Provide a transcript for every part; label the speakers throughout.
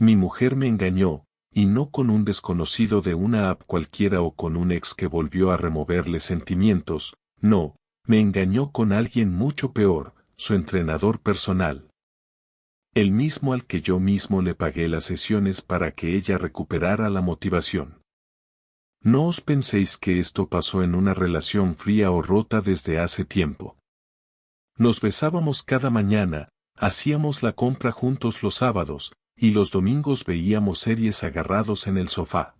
Speaker 1: Mi mujer me engañó, y no con un desconocido de una app cualquiera o con un ex que volvió a removerle sentimientos, no, me engañó con alguien mucho peor, su entrenador personal. El mismo al que yo mismo le pagué las sesiones para que ella recuperara la motivación. No os penséis que esto pasó en una relación fría o rota desde hace tiempo. Nos besábamos cada mañana, hacíamos la compra juntos los sábados, y los domingos veíamos series agarrados en el sofá.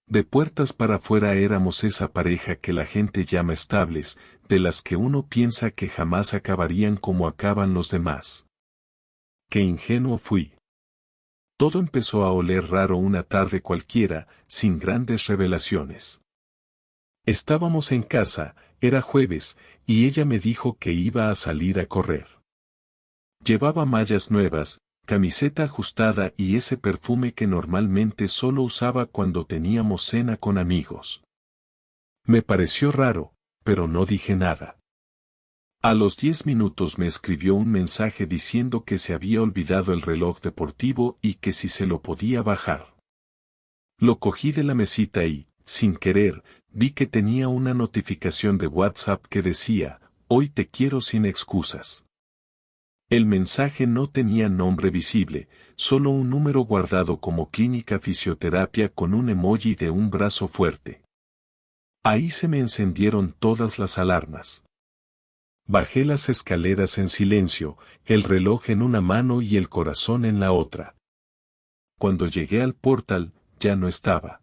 Speaker 1: De puertas para afuera éramos esa pareja que la gente llama estables, de las que uno piensa que jamás acabarían como acaban los demás. Qué ingenuo fui. Todo empezó a oler raro una tarde cualquiera, sin grandes revelaciones. Estábamos en casa, era jueves, y ella me dijo que iba a salir a correr. Llevaba mallas nuevas, camiseta ajustada y ese perfume que normalmente solo usaba cuando teníamos cena con amigos. Me pareció raro, pero no dije nada. A los 10 minutos me escribió un mensaje diciendo que se había olvidado el reloj deportivo y que si se lo podía bajar. Lo cogí de la mesita y, sin querer, vi que tenía una notificación de WhatsApp que decía, hoy te quiero sin excusas. El mensaje no tenía nombre visible, solo un número guardado como Clínica Fisioterapia con un emoji de un brazo fuerte. Ahí se me encendieron todas las alarmas. Bajé las escaleras en silencio, el reloj en una mano y el corazón en la otra. Cuando llegué al portal, ya no estaba.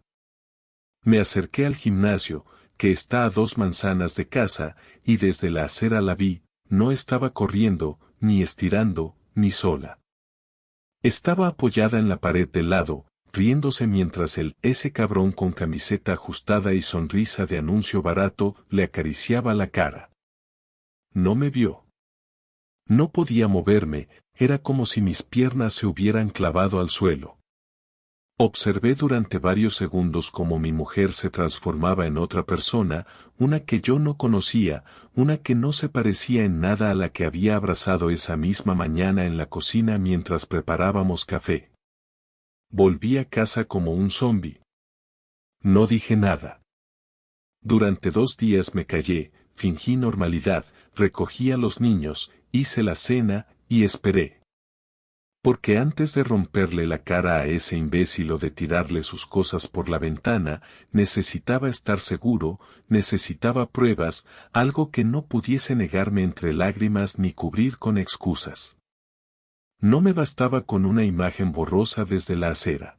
Speaker 1: Me acerqué al gimnasio, que está a 2 manzanas de casa, y desde la acera la vi, no estaba corriendo, ni estirando, ni sola. Estaba apoyada en la pared del lado, riéndose mientras ese cabrón con camiseta ajustada y sonrisa de anuncio barato le acariciaba la cara. No me vio. No podía moverme, era como si mis piernas se hubieran clavado al suelo. Observé durante varios segundos cómo mi mujer se transformaba en otra persona, una que yo no conocía, una que no se parecía en nada a la que había abrazado esa misma mañana en la cocina mientras preparábamos café. Volví a casa como un zombi. No dije nada. Durante 2 días me callé, fingí normalidad, recogí a los niños, hice la cena, y esperé. Porque antes de romperle la cara a ese imbécil o de tirarle sus cosas por la ventana, necesitaba estar seguro, necesitaba pruebas, algo que no pudiese negarme entre lágrimas ni cubrir con excusas. No me bastaba con una imagen borrosa desde la acera.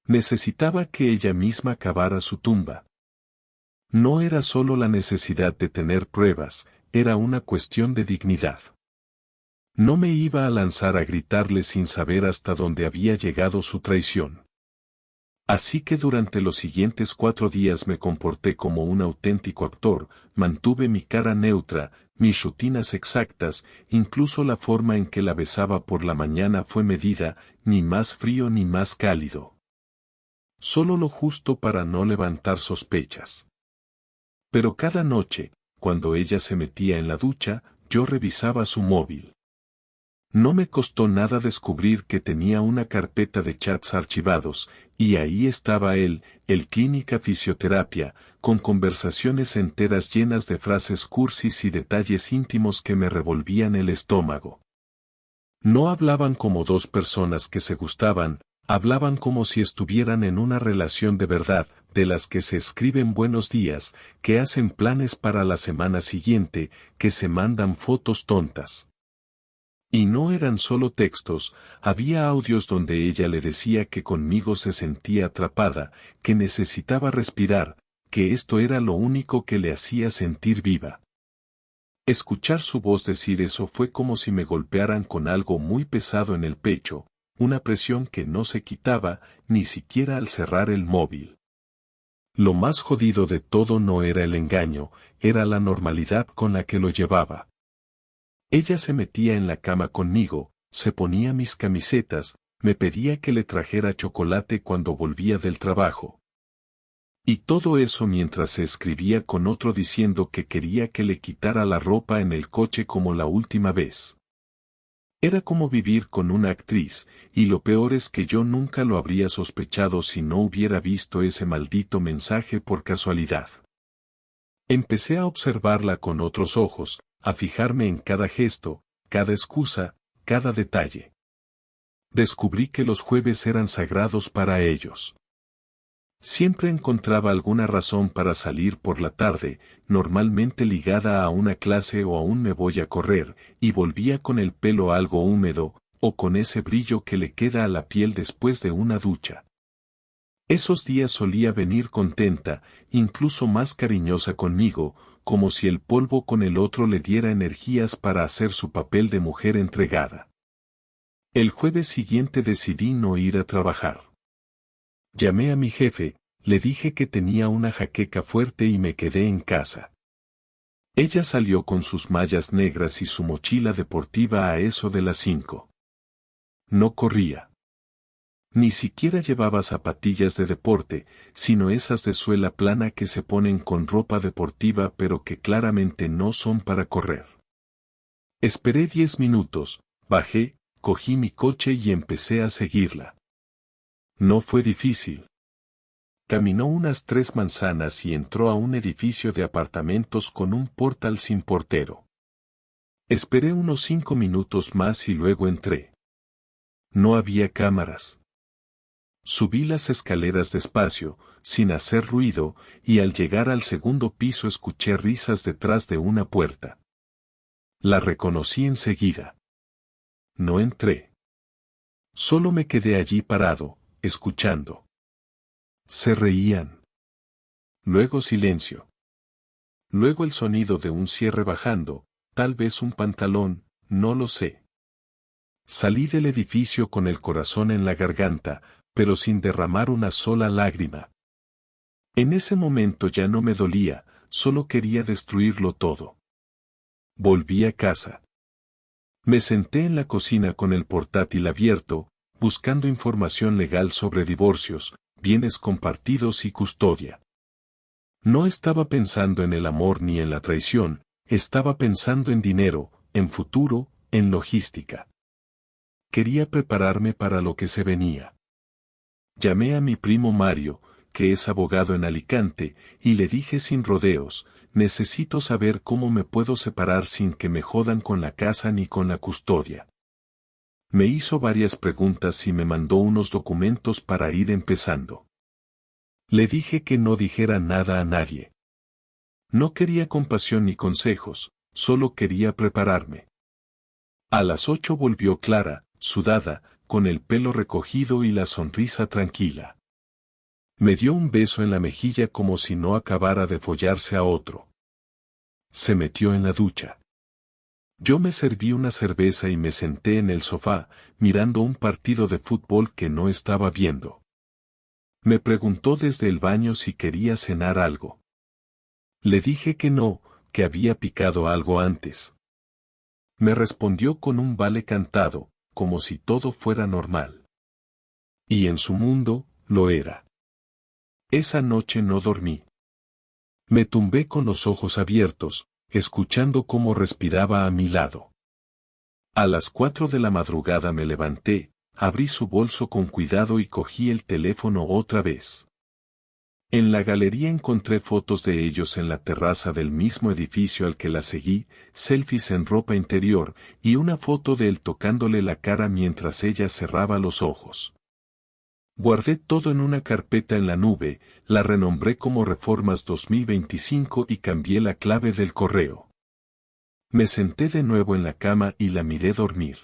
Speaker 1: Necesitaba que ella misma cavara su tumba. No era solo la necesidad de tener pruebas, era una cuestión de dignidad. No me iba a lanzar a gritarle sin saber hasta dónde había llegado su traición. Así que durante los siguientes 4 días me comporté como un auténtico actor, mantuve mi cara neutra, mis rutinas exactas, incluso la forma en que la besaba por la mañana fue medida, ni más frío ni más cálido. Solo lo justo para no levantar sospechas. Pero cada noche, cuando ella se metía en la ducha, yo revisaba su móvil. No me costó nada descubrir que tenía una carpeta de chats archivados, y ahí estaba él, el Clínica Fisioterapia, con conversaciones enteras llenas de frases cursis y detalles íntimos que me revolvían el estómago. No hablaban como 2 personas que se gustaban, hablaban como si estuvieran en una relación de verdad, de las que se escriben buenos días, que hacen planes para la semana siguiente, que se mandan fotos tontas. Y no eran solo textos, había audios donde ella le decía que conmigo se sentía atrapada, que necesitaba respirar, que esto era lo único que le hacía sentir viva. Escuchar su voz decir eso fue como si me golpearan con algo muy pesado en el pecho, una presión que no se quitaba, ni siquiera al cerrar el móvil. Lo más jodido de todo no era el engaño, era la normalidad con la que lo llevaba. Ella se metía en la cama conmigo, se ponía mis camisetas, me pedía que le trajera chocolate cuando volvía del trabajo. Y todo eso mientras se escribía con otro diciendo que quería que le quitara la ropa en el coche como la última vez. Era como vivir con una actriz, y lo peor es que yo nunca lo habría sospechado si no hubiera visto ese maldito mensaje por casualidad. Empecé a observarla con otros ojos, a fijarme en cada gesto, cada excusa, cada detalle. Descubrí que los jueves eran sagrados para ellos. Siempre encontraba alguna razón para salir por la tarde, normalmente ligada a una clase o aún me voy a correr, y volvía con el pelo algo húmedo, o con ese brillo que le queda a la piel después de una ducha. Esos días solía venir contenta, incluso más cariñosa conmigo, como si el polvo con el otro le diera energías para hacer su papel de mujer entregada. El jueves siguiente decidí no ir a trabajar. Llamé a mi jefe, le dije que tenía una jaqueca fuerte y me quedé en casa. Ella salió con sus mallas negras y su mochila deportiva a eso de las 5. No corría. Ni siquiera llevaba zapatillas de deporte, sino esas de suela plana que se ponen con ropa deportiva pero que claramente no son para correr. Esperé 10 minutos, bajé, cogí mi coche y empecé a seguirla. No fue difícil. Caminó unas 3 manzanas y entró a un edificio de apartamentos con un portal sin portero. Esperé unos 5 minutos más y luego entré. No había cámaras. Subí las escaleras despacio, sin hacer ruido, y al llegar al segundo piso escuché risas detrás de una puerta. La reconocí enseguida. No entré. Solo me quedé allí parado, escuchando. Se reían. Luego silencio. Luego el sonido de un cierre bajando, tal vez un pantalón, no lo sé. Salí del edificio con el corazón en la garganta, pero sin derramar una sola lágrima. En ese momento ya no me dolía, solo quería destruirlo todo. Volví a casa. Me senté en la cocina con el portátil abierto, buscando información legal sobre divorcios, bienes compartidos y custodia. No estaba pensando en el amor ni en la traición, estaba pensando en dinero, en futuro, en logística. Quería prepararme para lo que se venía. Llamé a mi primo Mario, que es abogado en Alicante, y le dije sin rodeos, necesito saber cómo me puedo separar sin que me jodan con la casa ni con la custodia. Me hizo varias preguntas y me mandó unos documentos para ir empezando. Le dije que no dijera nada a nadie. No quería compasión ni consejos, solo quería prepararme. A las 8 volvió Clara, sudada, con el pelo recogido y la sonrisa tranquila. Me dio un beso en la mejilla como si no acabara de follarse a otro. Se metió en la ducha. Yo me serví una cerveza y me senté en el sofá, mirando un partido de fútbol que no estaba viendo. Me preguntó desde el baño si quería cenar algo. Le dije que no, que había picado algo antes. Me respondió con un vale cantado, como si todo fuera normal. Y en su mundo, lo era. Esa noche no dormí. Me tumbé con los ojos abiertos, escuchando cómo respiraba a mi lado. A las 4 de la madrugada me levanté, abrí su bolso con cuidado y cogí el teléfono otra vez. En la galería encontré fotos de ellos en la terraza del mismo edificio al que la seguí, selfies en ropa interior, y una foto de él tocándole la cara mientras ella cerraba los ojos. Guardé todo en una carpeta en la nube, la renombré como Reformas 2025 y cambié la clave del correo. Me senté de nuevo en la cama y la miré dormir.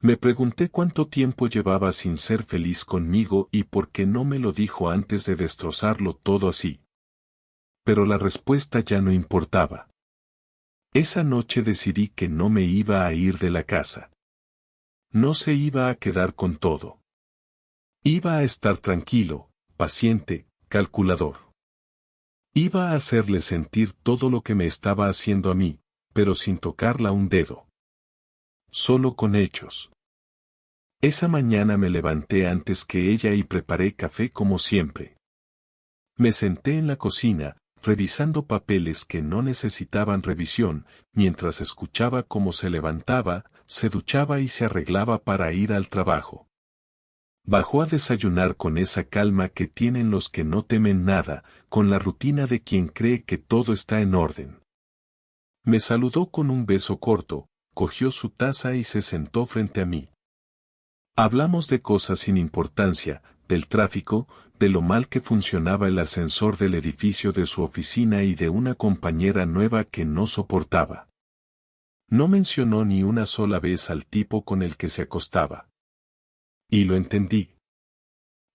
Speaker 1: Me pregunté cuánto tiempo llevaba sin ser feliz conmigo y por qué no me lo dijo antes de destrozarlo todo así. Pero la respuesta ya no importaba. Esa noche decidí que no me iba a ir de la casa. No se iba a quedar con todo. Iba a estar tranquilo, paciente, calculador. Iba a hacerle sentir todo lo que me estaba haciendo a mí, pero sin tocarla un dedo. Solo con hechos. Esa mañana me levanté antes que ella y preparé café como siempre. Me senté en la cocina, revisando papeles que no necesitaban revisión, mientras escuchaba cómo se levantaba, se duchaba y se arreglaba para ir al trabajo. Bajó a desayunar con esa calma que tienen los que no temen nada, con la rutina de quien cree que todo está en orden. Me saludó con un beso corto, cogió su taza y se sentó frente a mí. Hablamos de cosas sin importancia, del tráfico, de lo mal que funcionaba el ascensor del edificio de su oficina y de una compañera nueva que no soportaba. No mencionó ni una sola vez al tipo con el que se acostaba. Y lo entendí.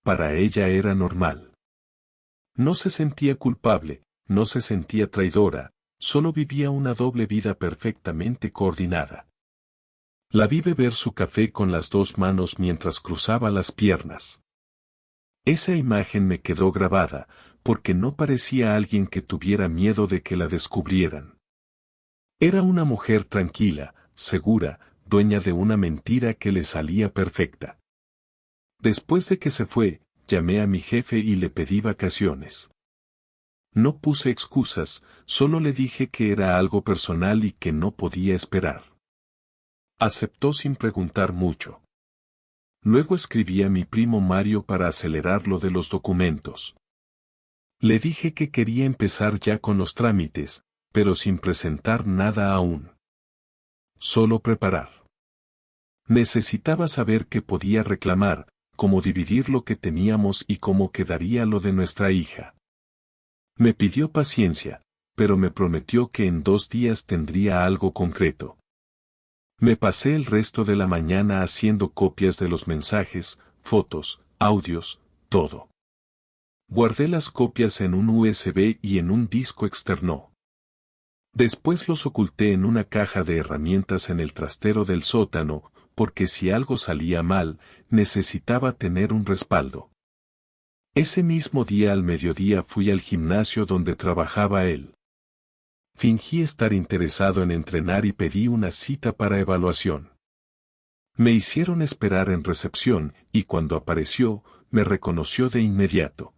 Speaker 1: Para ella era normal. No se sentía culpable, no se sentía traidora, solo vivía una doble vida perfectamente coordinada. La vi beber su café con las dos manos mientras cruzaba las piernas. Esa imagen me quedó grabada, porque no parecía alguien que tuviera miedo de que la descubrieran. Era una mujer tranquila, segura, dueña de una mentira que le salía perfecta. Después de que se fue, llamé a mi jefe y le pedí vacaciones. No puse excusas, solo le dije que era algo personal y que no podía esperar. Aceptó sin preguntar mucho. Luego escribí a mi primo Mario para acelerar lo de los documentos. Le dije que quería empezar ya con los trámites, pero sin presentar nada aún. Solo preparar. Necesitaba saber qué podía reclamar, cómo dividir lo que teníamos y cómo quedaría lo de nuestra hija. Me pidió paciencia, pero me prometió que en 2 días tendría algo concreto. Me pasé el resto de la mañana haciendo copias de los mensajes, fotos, audios, todo. Guardé las copias en un USB y en un disco externo. Después los oculté en una caja de herramientas en el trastero del sótano, porque si algo salía mal, necesitaba tener un respaldo. Ese mismo día al mediodía fui al gimnasio donde trabajaba él. Fingí estar interesado en entrenar y pedí una cita para evaluación. Me hicieron esperar en recepción, y cuando apareció, me reconoció de inmediato.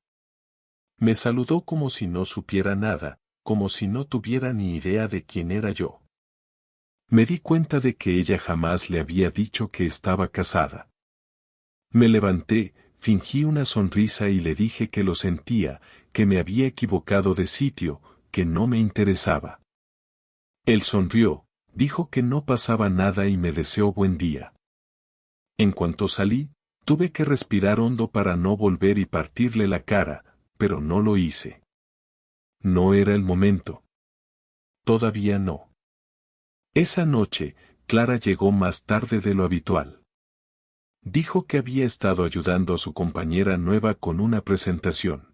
Speaker 1: Me saludó como si no supiera nada, como si no tuviera ni idea de quién era yo. Me di cuenta de que ella jamás le había dicho que estaba casada. Me levanté, fingí una sonrisa y le dije que lo sentía, que me había equivocado de sitio, que no me interesaba. Él sonrió, dijo que no pasaba nada y me deseó buen día. En cuanto salí, tuve que respirar hondo para no volver y partirle la cara, pero no lo hice. No era el momento. Todavía no. Esa noche, Clara llegó más tarde de lo habitual. Dijo que había estado ayudando a su compañera nueva con una presentación.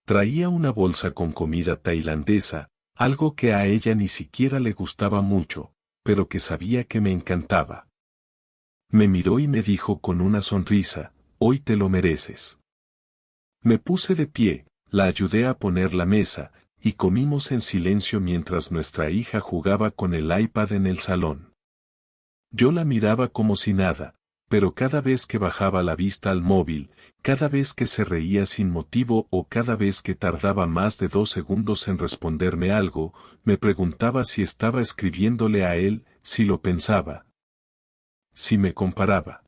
Speaker 1: Traía una bolsa con comida tailandesa, algo que a ella ni siquiera le gustaba mucho, pero que sabía que me encantaba. Me miró y me dijo con una sonrisa, «Hoy te lo mereces». Me puse de pie, la ayudé a poner la mesa, y comimos en silencio mientras nuestra hija jugaba con el iPad en el salón. Yo la miraba como si nada, pero cada vez que bajaba la vista al móvil, cada vez que se reía sin motivo o cada vez que tardaba más de 2 segundos en responderme algo, me preguntaba si estaba escribiéndole a él, si lo pensaba, si me comparaba.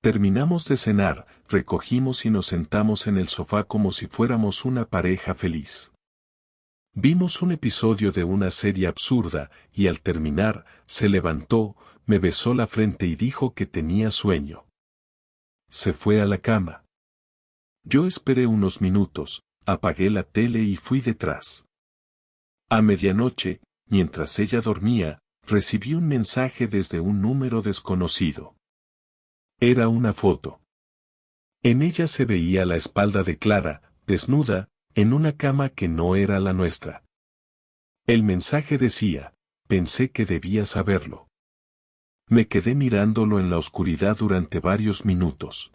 Speaker 1: Terminamos de cenar, recogimos y nos sentamos en el sofá como si fuéramos una pareja feliz. Vimos un episodio de una serie absurda, y al terminar, se levantó, me besó la frente y dijo que tenía sueño. Se fue a la cama. Yo esperé unos minutos, apagué la tele y fui detrás. A medianoche, mientras ella dormía, recibí un mensaje desde un número desconocido. Era una foto. En ella se veía la espalda de Clara, desnuda, en una cama que no era la nuestra. El mensaje decía, pensé que debía saberlo. Me quedé mirándolo en la oscuridad durante varios minutos.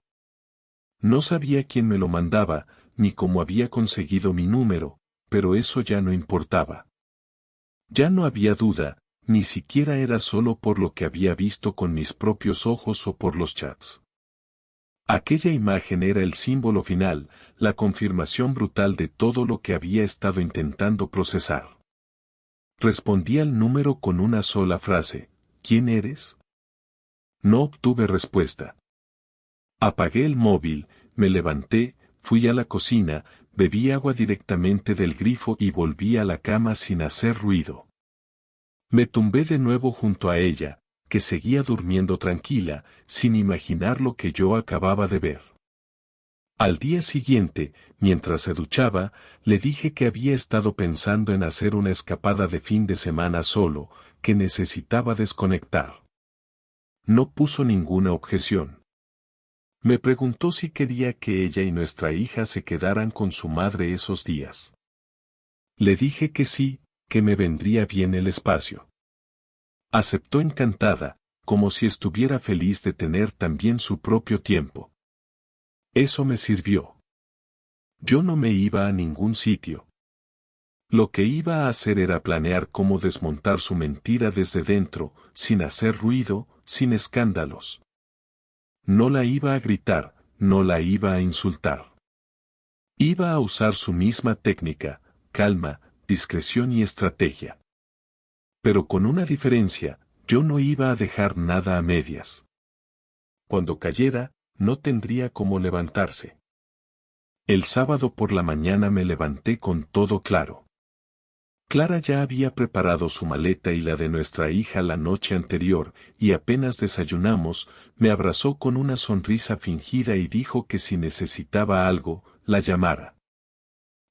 Speaker 1: No sabía quién me lo mandaba, ni cómo había conseguido mi número, pero eso ya no importaba. Ya no había duda, ni siquiera era solo por lo que había visto con mis propios ojos o por los chats. Aquella imagen era el símbolo final, la confirmación brutal de todo lo que había estado intentando procesar. Respondí al número con una sola frase: ¿quién eres? No obtuve respuesta. Apagué el móvil, me levanté, fui a la cocina, bebí agua directamente del grifo y volví a la cama sin hacer ruido. Me tumbé de nuevo junto a ella, que seguía durmiendo tranquila, sin imaginar lo que yo acababa de ver. Al día siguiente, mientras se duchaba, le dije que había estado pensando en hacer una escapada de fin de semana solo, que necesitaba desconectar. No puso ninguna objeción. Me preguntó si quería que ella y nuestra hija se quedaran con su madre esos días. Le dije que sí, que me vendría bien el espacio. Aceptó encantada, como si estuviera feliz de tener también su propio tiempo. Eso me sirvió. Yo no me iba a ningún sitio. Lo que iba a hacer era planear cómo desmontar su mentira desde dentro, sin hacer ruido, sin escándalos. No la iba a gritar, no la iba a insultar. Iba a usar su misma técnica, calma, discreción y estrategia. Pero con una diferencia, yo no iba a dejar nada a medias. Cuando cayera, no tendría cómo levantarse. El sábado por la mañana me levanté con todo claro. Clara ya había preparado su maleta y la de nuestra hija la noche anterior, y apenas desayunamos, me abrazó con una sonrisa fingida y dijo que si necesitaba algo, la llamara.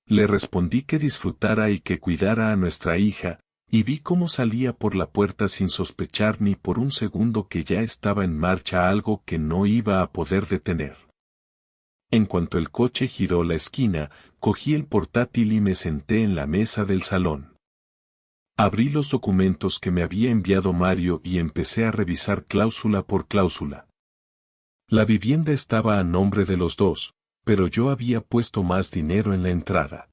Speaker 1: Le respondí que disfrutara y que cuidara a nuestra hija, y vi cómo salía por la puerta sin sospechar ni por un segundo que ya estaba en marcha algo que no iba a poder detener. En cuanto el coche giró la esquina, cogí el portátil y me senté en la mesa del salón. Abrí los documentos que me había enviado Mario y empecé a revisar cláusula por cláusula. La vivienda estaba a nombre de los dos, pero yo había puesto más dinero en la entrada.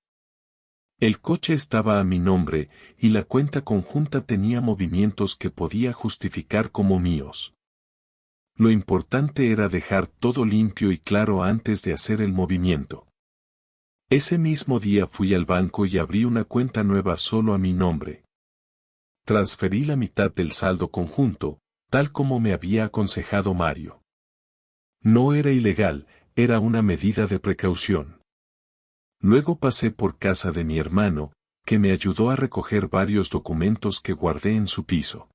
Speaker 1: El coche estaba a mi nombre, y la cuenta conjunta tenía movimientos que podía justificar como míos. Lo importante era dejar todo limpio y claro antes de hacer el movimiento. Ese mismo día fui al banco y abrí una cuenta nueva solo a mi nombre. Transferí la mitad del saldo conjunto, tal como me había aconsejado Mario. No era ilegal, era una medida de precaución. Luego pasé por casa de mi hermano, que me ayudó a recoger varios documentos que guardé en su piso.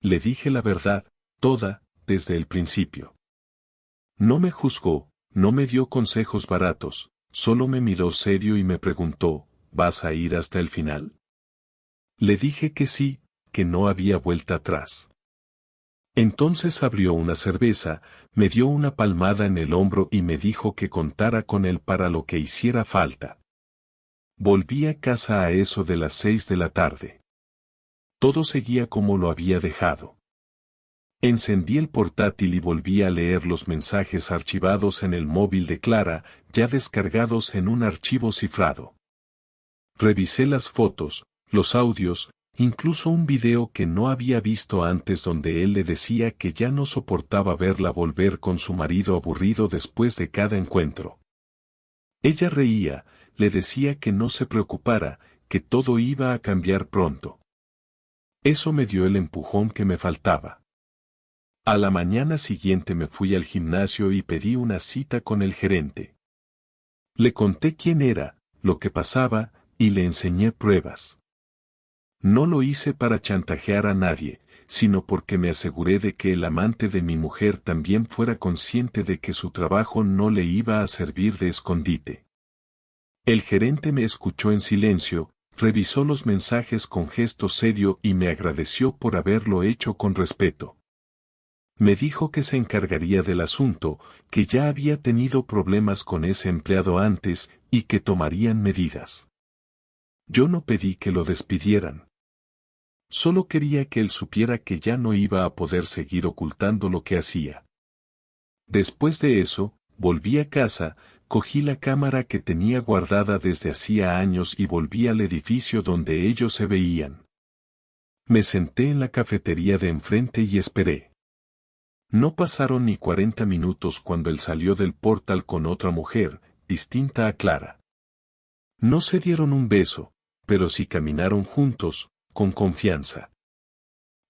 Speaker 1: Le dije la verdad, toda, desde el principio. No me juzgó, no me dio consejos baratos, solo me miró serio y me preguntó, ¿vas a ir hasta el final? Le dije que sí, que no había vuelta atrás. Entonces abrió una cerveza, me dio una palmada en el hombro y me dijo que contara con él para lo que hiciera falta. Volví a casa a eso de las 6 de la tarde. Todo seguía como lo había dejado. Encendí el portátil y volví a leer los mensajes archivados en el móvil de Clara, ya descargados en un archivo cifrado. Revisé las fotos, los audios, incluso un video que no había visto antes donde él le decía que ya no soportaba verla volver con su marido aburrido después de cada encuentro. Ella reía, le decía que no se preocupara, que todo iba a cambiar pronto. Eso me dio el empujón que me faltaba. A la mañana siguiente me fui al gimnasio y pedí una cita con el gerente. Le conté quién era, lo que pasaba, y le enseñé pruebas. No lo hice para chantajear a nadie, sino porque me aseguré de que el amante de mi mujer también fuera consciente de que su trabajo no le iba a servir de escondite. El gerente me escuchó en silencio, revisó los mensajes con gesto serio y me agradeció por haberlo hecho con respeto. Me dijo que se encargaría del asunto, que ya había tenido problemas con ese empleado antes y que tomarían medidas. Yo no pedí que lo despidieran. Solo quería que él supiera que ya no iba a poder seguir ocultando lo que hacía. Después de eso, volví a casa, cogí la cámara que tenía guardada desde hacía años y volví al edificio donde ellos se veían. Me senté en la cafetería de enfrente y esperé. No pasaron ni 40 minutos cuando él salió del portal con otra mujer, distinta a Clara. No se dieron un beso, pero sí caminaron juntos, con confianza.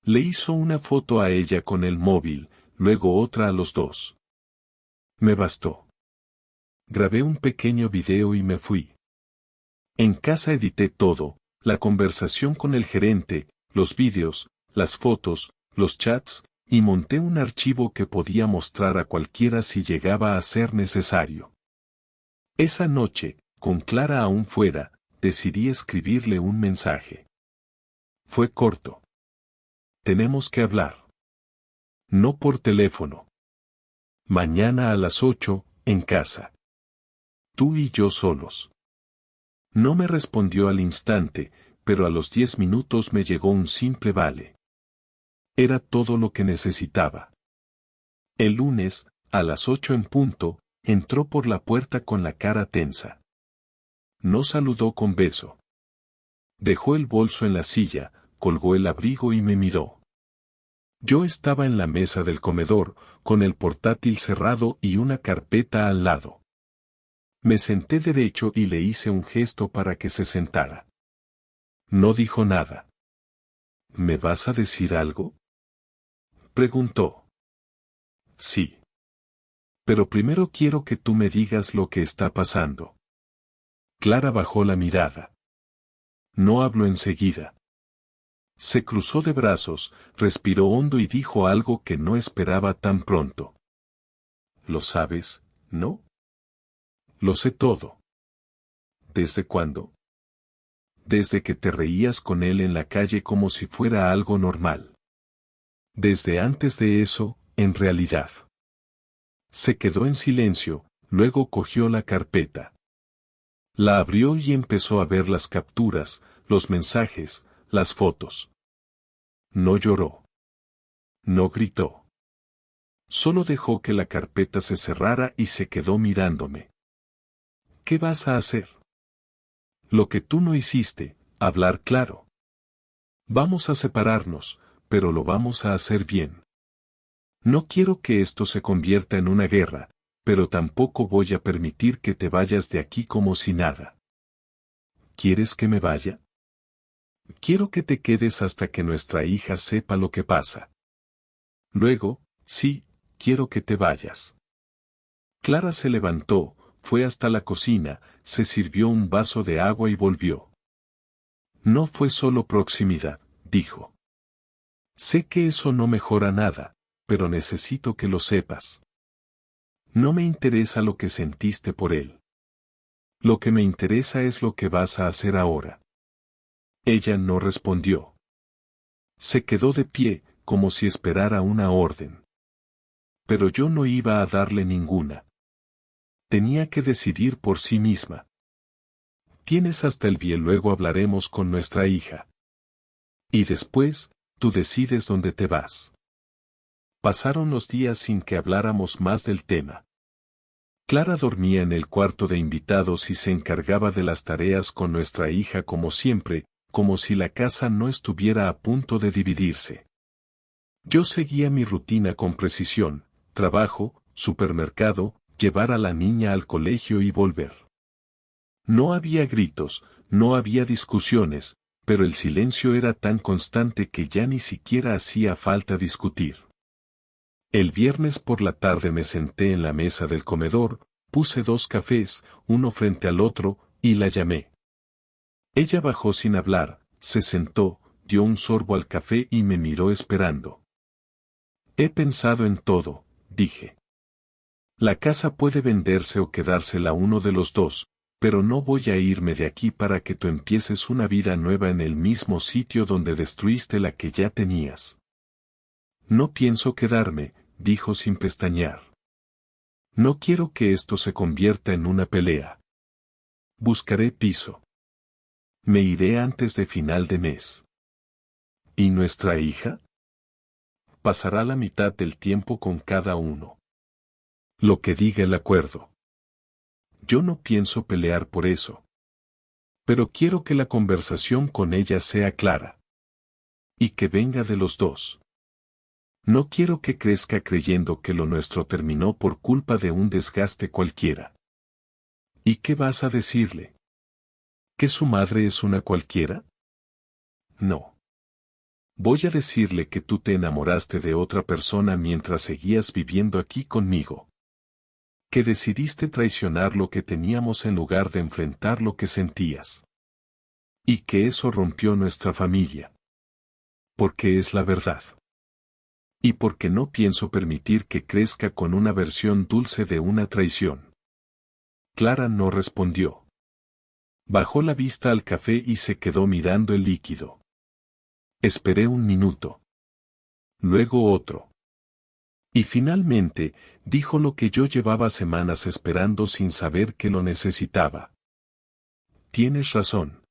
Speaker 1: Le hizo una foto a ella con el móvil, luego otra a los dos. Me bastó. Grabé un pequeño video y me fui. En casa edité todo, la conversación con el gerente, los vídeos, las fotos, los chats, y monté un archivo que podía mostrar a cualquiera si llegaba a ser necesario. Esa noche, con Clara aún fuera, decidí escribirle un mensaje. Fue corto. Tenemos que hablar. No por teléfono. Mañana a las 8, en casa. Tú y yo solos. No me respondió al instante, pero a los 10 minutos me llegó un simple vale. Era todo lo que necesitaba. El lunes, a las 8 en punto, entró por la puerta con la cara tensa. No saludó con beso. Dejó el bolso en la silla, colgó el abrigo y me miró. Yo estaba en la mesa del comedor, con el portátil cerrado y una carpeta al lado. Me senté derecho y le hice un gesto para que se sentara. No dijo nada. ¿Me vas a decir algo?, preguntó. Sí. Pero primero quiero que tú me digas lo que está pasando. Clara bajó la mirada. No habló enseguida. Se cruzó de brazos, respiró hondo y dijo algo que no esperaba tan pronto. ¿Lo sabes, no? Lo sé todo. ¿Desde cuándo? Desde que te reías con él en la calle como si fuera algo normal. Desde antes de eso, en realidad. Se quedó en silencio, luego cogió la carpeta. La abrió y empezó a ver las capturas, los mensajes, las fotos. No lloró. No gritó. Solo dejó que la carpeta se cerrara y se quedó mirándome. ¿Qué vas a hacer? Lo que tú no hiciste, hablar claro. Vamos a separarnos, pero lo vamos a hacer bien. No quiero que esto se convierta en una guerra, pero tampoco voy a permitir que te vayas de aquí como si nada. ¿Quieres que me vaya? Quiero que te quedes hasta que nuestra hija sepa lo que pasa. Luego, sí, quiero que te vayas. Clara se levantó, fue hasta la cocina, se sirvió un vaso de agua y volvió. No fue solo proximidad, dijo. Sé que eso no mejora nada, pero necesito que lo sepas. No me interesa lo que sentiste por él. Lo que me interesa es lo que vas a hacer ahora. Ella no respondió. Se quedó de pie, como si esperara una orden. Pero yo no iba a darle ninguna. Tenía que decidir por sí misma. Tienes hasta el viernes, luego hablaremos con nuestra hija. Y después, tú decides dónde te vas. Pasaron los días sin que habláramos más del tema. Clara dormía en el cuarto de invitados y se encargaba de las tareas con nuestra hija como siempre, como si la casa no estuviera a punto de dividirse. Yo seguía mi rutina con precisión, trabajo, supermercado, llevar a la niña al colegio y volver. No había gritos, no había discusiones, pero el silencio era tan constante que ya ni siquiera hacía falta discutir. El viernes por la tarde me senté en la mesa del comedor, puse 2 cafés, uno frente al otro, y la llamé. Ella bajó sin hablar, se sentó, dio un sorbo al café y me miró esperando. He pensado en todo, dije. La casa puede venderse o quedársela uno de los dos, pero no voy a irme de aquí para que tú empieces una vida nueva en el mismo sitio donde destruiste la que ya tenías. No pienso quedarme, dijo sin pestañear. No quiero que esto se convierta en una pelea. Buscaré piso. Me iré antes de final de mes. ¿Y nuestra hija? Pasará la mitad del tiempo con cada uno. Lo que diga el acuerdo. Yo no pienso pelear por eso. Pero quiero que la conversación con ella sea clara. Y que venga de los dos. No quiero que crezca creyendo que lo nuestro terminó por culpa de un desgaste cualquiera. ¿Y qué vas a decirle? ¿Que su madre es una cualquiera? No. Voy a decirle que tú te enamoraste de otra persona mientras seguías viviendo aquí conmigo. Que decidiste traicionar lo que teníamos en lugar de enfrentar lo que sentías. Y que eso rompió nuestra familia. Porque es la verdad. Y porque no pienso permitir que crezca con una versión dulce de una traición. Clara no respondió. Bajó la vista al café y se quedó mirando el líquido. Esperé un minuto. Luego otro. Y finalmente, dijo lo que yo llevaba semanas esperando sin saber que lo necesitaba. Tienes razón.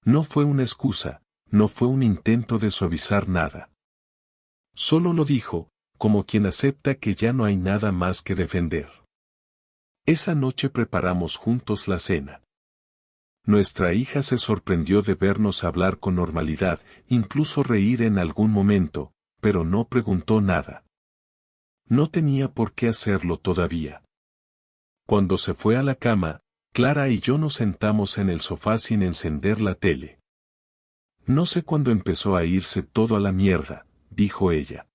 Speaker 1: No fue una excusa, no fue un intento de suavizar nada. Solo lo dijo, como quien acepta que ya no hay nada más que defender. Esa noche preparamos juntos la cena. Nuestra hija se sorprendió de vernos hablar con normalidad, incluso reír en algún momento, pero no preguntó nada. No tenía por qué hacerlo todavía. Cuando se fue a la cama, Clara y yo nos sentamos en el sofá sin encender la tele. No sé cuándo empezó a irse todo a la mierda, dijo ella.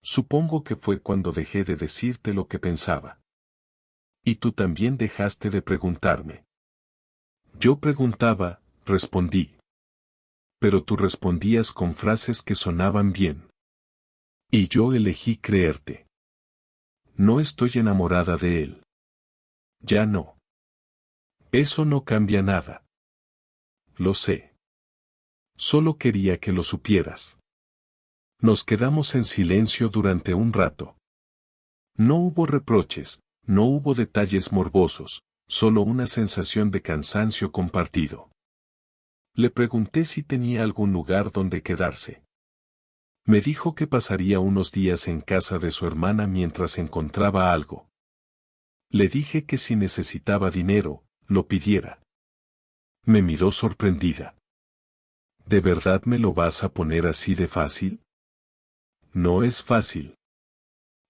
Speaker 1: Supongo que fue cuando dejé de decirte lo que pensaba. Y tú también dejaste de preguntarme. Yo preguntaba, respondí. Pero tú respondías con frases que sonaban bien. Y yo elegí creerte. No estoy enamorada de él. Ya no. Eso no cambia nada. Lo sé. Solo quería que lo supieras. Nos quedamos en silencio durante un rato. No hubo reproches, no hubo detalles morbosos, solo una sensación de cansancio compartido. Le pregunté si tenía algún lugar donde quedarse. Me dijo que pasaría unos días en casa de su hermana mientras encontraba algo. Le dije que si necesitaba dinero, lo pidiera. Me miró sorprendida. ¿De verdad me lo vas a poner así de fácil? No es fácil.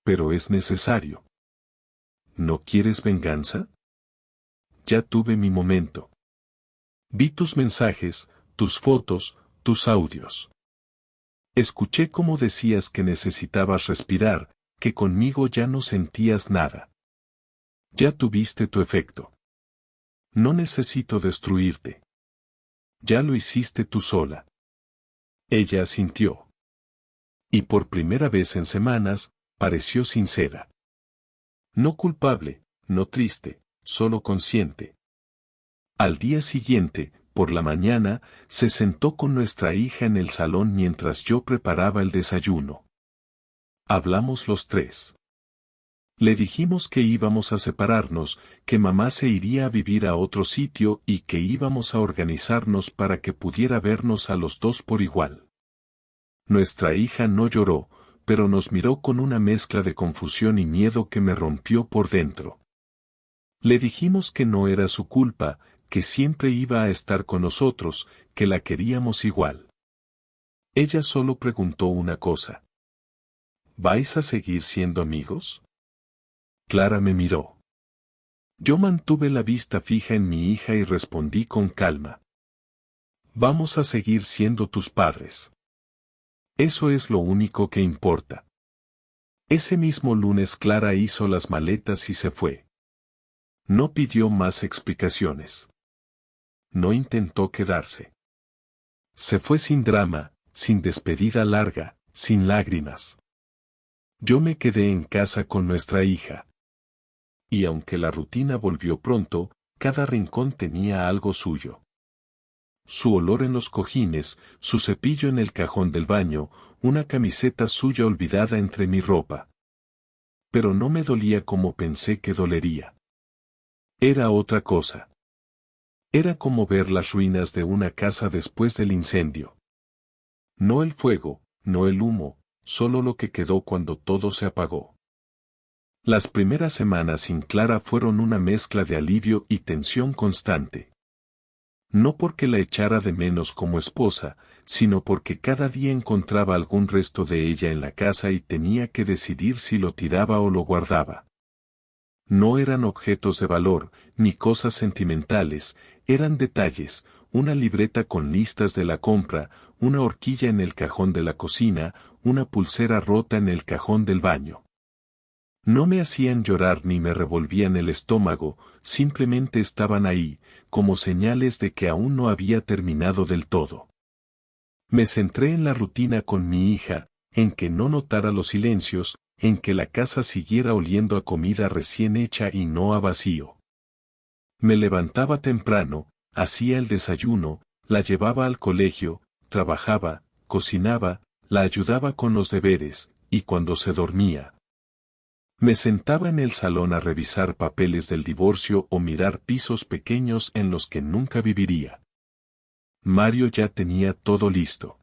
Speaker 1: Pero es necesario. ¿No quieres venganza? Ya tuve mi momento. Vi tus mensajes, tus fotos, tus audios. Escuché cómo decías que necesitabas respirar, que conmigo ya no sentías nada. Ya tuviste tu efecto. No necesito destruirte. Ya lo hiciste tú sola. Ella asintió. Y por primera vez en semanas, pareció sincera. No culpable, no triste, solo consciente. Al día siguiente, por la mañana, se sentó con nuestra hija en el salón mientras yo preparaba el desayuno. Hablamos los tres. Le dijimos que íbamos a separarnos, que mamá se iría a vivir a otro sitio y que íbamos a organizarnos para que pudiera vernos a los dos por igual. Nuestra hija no lloró, pero nos miró con una mezcla de confusión y miedo que me rompió por dentro. Le dijimos que no era su culpa, que siempre iba a estar con nosotros, que la queríamos igual. Ella solo preguntó una cosa. ¿Vais a seguir siendo amigos? Clara me miró. Yo mantuve la vista fija en mi hija y respondí con calma. Vamos a seguir siendo tus padres. Eso es lo único que importa. Ese mismo lunes Clara hizo las maletas y se fue. No pidió más explicaciones. No intentó quedarse. Se fue sin drama, sin despedida larga, sin lágrimas. Yo me quedé en casa con nuestra hija. Y aunque la rutina volvió pronto, cada rincón tenía algo suyo. Su olor en los cojines, su cepillo en el cajón del baño, una camiseta suya olvidada entre mi ropa. Pero no me dolía como pensé que dolería. Era otra cosa. Era como ver las ruinas de una casa después del incendio. No el fuego, no el humo, solo lo que quedó cuando todo se apagó. Las primeras semanas sin Clara fueron una mezcla de alivio y tensión constante. No porque la echara de menos como esposa, sino porque cada día encontraba algún resto de ella en la casa y tenía que decidir si lo tiraba o lo guardaba. No eran objetos de valor, ni cosas sentimentales, eran detalles, una libreta con listas de la compra, una horquilla en el cajón de la cocina, una pulsera rota en el cajón del baño. No me hacían llorar ni me revolvían el estómago, simplemente estaban ahí, como señales de que aún no había terminado del todo. Me centré en la rutina con mi hija, en que no notara los silencios, en que la casa siguiera oliendo a comida recién hecha y no a vacío. Me levantaba temprano, hacía el desayuno, la llevaba al colegio, trabajaba, cocinaba, la ayudaba con los deberes, y cuando se dormía, me sentaba en el salón a revisar papeles del divorcio o mirar pisos pequeños en los que nunca viviría. Mario ya tenía todo listo.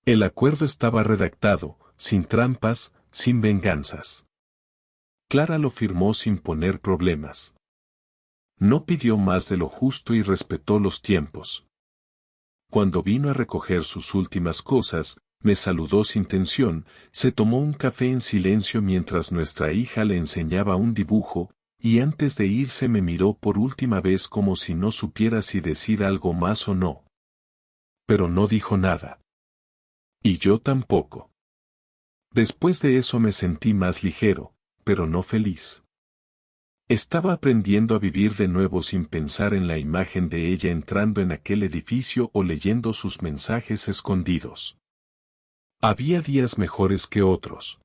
Speaker 1: El acuerdo estaba redactado, sin trampas, sin venganzas. Clara lo firmó sin poner problemas. No pidió más de lo justo y respetó los tiempos. Cuando vino a recoger sus últimas cosas, me saludó sin tensión, se tomó un café en silencio mientras nuestra hija le enseñaba un dibujo, y antes de irse me miró por última vez como si no supiera si decir algo más o no. Pero no dijo nada. Y yo tampoco. Después de eso me sentí más ligero, pero no feliz. Estaba aprendiendo a vivir de nuevo sin pensar en la imagen de ella entrando en aquel edificio o leyendo sus mensajes escondidos. Había días mejores que otros.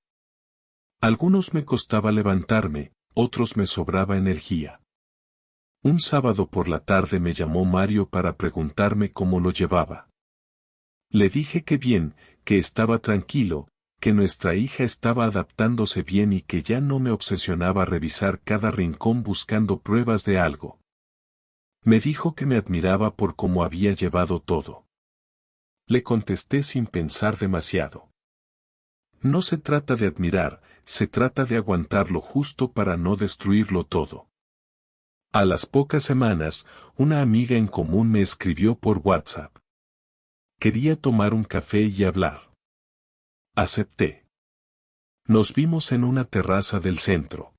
Speaker 1: Algunos me costaba levantarme, otros me sobraba energía. Un sábado por la tarde me llamó Mario para preguntarme cómo lo llevaba. Le dije que bien, que estaba tranquilo, que nuestra hija estaba adaptándose bien y que ya no me obsesionaba revisar cada rincón buscando pruebas de algo. Me dijo que me admiraba por cómo había llevado todo. Le contesté sin pensar demasiado. No se trata de admirar, se trata de aguantar lo justo para no destruirlo todo. A las pocas semanas, una amiga en común me escribió por WhatsApp. Quería tomar un café y hablar. Acepté. Nos vimos en una terraza del centro.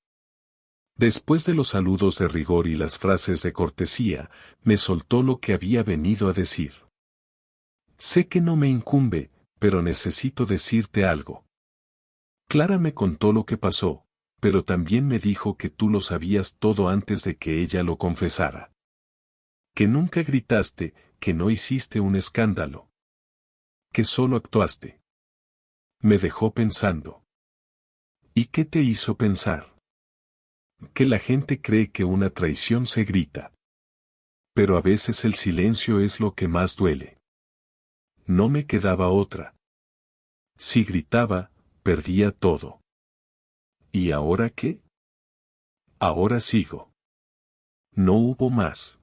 Speaker 1: Después de los saludos de rigor y las frases de cortesía, me soltó lo que había venido a decir. Sé que no me incumbe, pero necesito decirte algo. Clara me contó lo que pasó, pero también me dijo que tú lo sabías todo antes de que ella lo confesara. Que nunca gritaste, que no hiciste un escándalo. Que solo actuaste. Me dejó pensando. ¿Y qué te hizo pensar? Que la gente cree que una traición se grita. Pero a veces el silencio es lo que más duele. No me quedaba otra. Si gritaba, perdía todo. ¿Y ahora qué? Ahora sigo. No hubo más.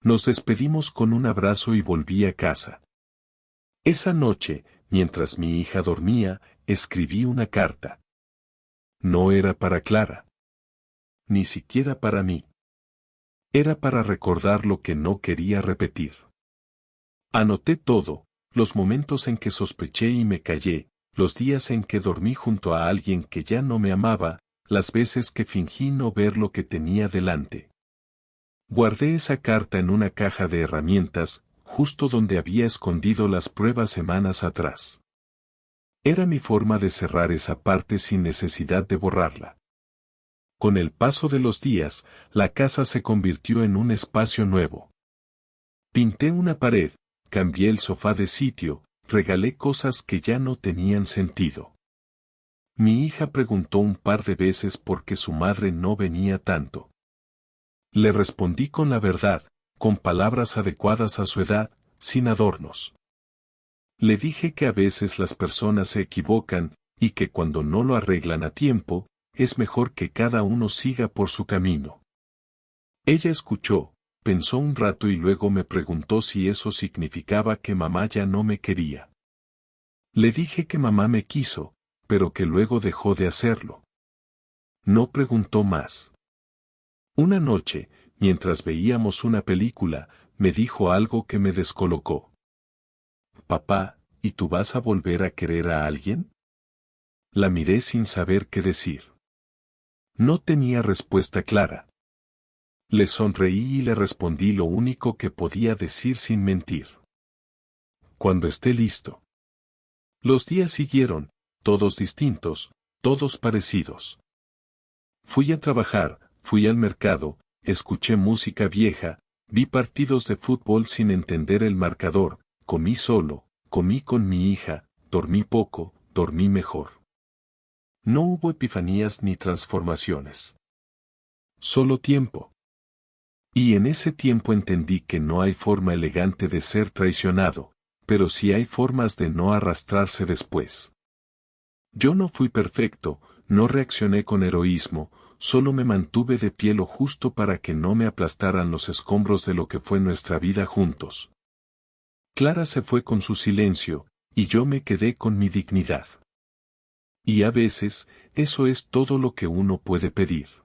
Speaker 1: Nos despedimos con un abrazo y volví a casa. Esa noche, mientras mi hija dormía, escribí una carta. No era para Clara. Ni siquiera para mí. Era para recordar lo que no quería repetir. Anoté todo, los momentos en que sospeché y me callé, los días en que dormí junto a alguien que ya no me amaba, las veces que fingí no ver lo que tenía delante. Guardé esa carta en una caja de herramientas, justo donde había escondido las pruebas semanas atrás. Era mi forma de cerrar esa parte sin necesidad de borrarla. Con el paso de los días, la casa se convirtió en un espacio nuevo. Pinté una pared, cambié el sofá de sitio, regalé cosas que ya no tenían sentido. Mi hija preguntó un par de veces por qué su madre no venía tanto. Le respondí con la verdad, con palabras adecuadas a su edad, sin adornos. Le dije que a veces las personas se equivocan, y que cuando no lo arreglan a tiempo, es mejor que cada uno siga por su camino. Ella escuchó, pensó un rato y luego me preguntó si eso significaba que mamá ya no me quería. Le dije que mamá me quiso, pero que luego dejó de hacerlo. No preguntó más. Una noche, mientras veíamos una película, me dijo algo que me descolocó. Papá, ¿y tú vas a volver a querer a alguien? La miré sin saber qué decir. No tenía respuesta clara. Le sonreí y le respondí lo único que podía decir sin mentir. Cuando esté listo. Los días siguieron, todos distintos, todos parecidos. Fui a trabajar, fui al mercado, escuché música vieja, vi partidos de fútbol sin entender el marcador, comí solo, comí con mi hija, dormí poco, dormí mejor. No hubo epifanías ni transformaciones. Solo tiempo. Y en ese tiempo entendí que no hay forma elegante de ser traicionado, pero sí hay formas de no arrastrarse después. Yo no fui perfecto, no reaccioné con heroísmo, solo me mantuve de pie lo justo para que no me aplastaran los escombros de lo que fue nuestra vida juntos. Clara se fue con su silencio, y yo me quedé con mi dignidad. Y a veces, eso es todo lo que uno puede pedir.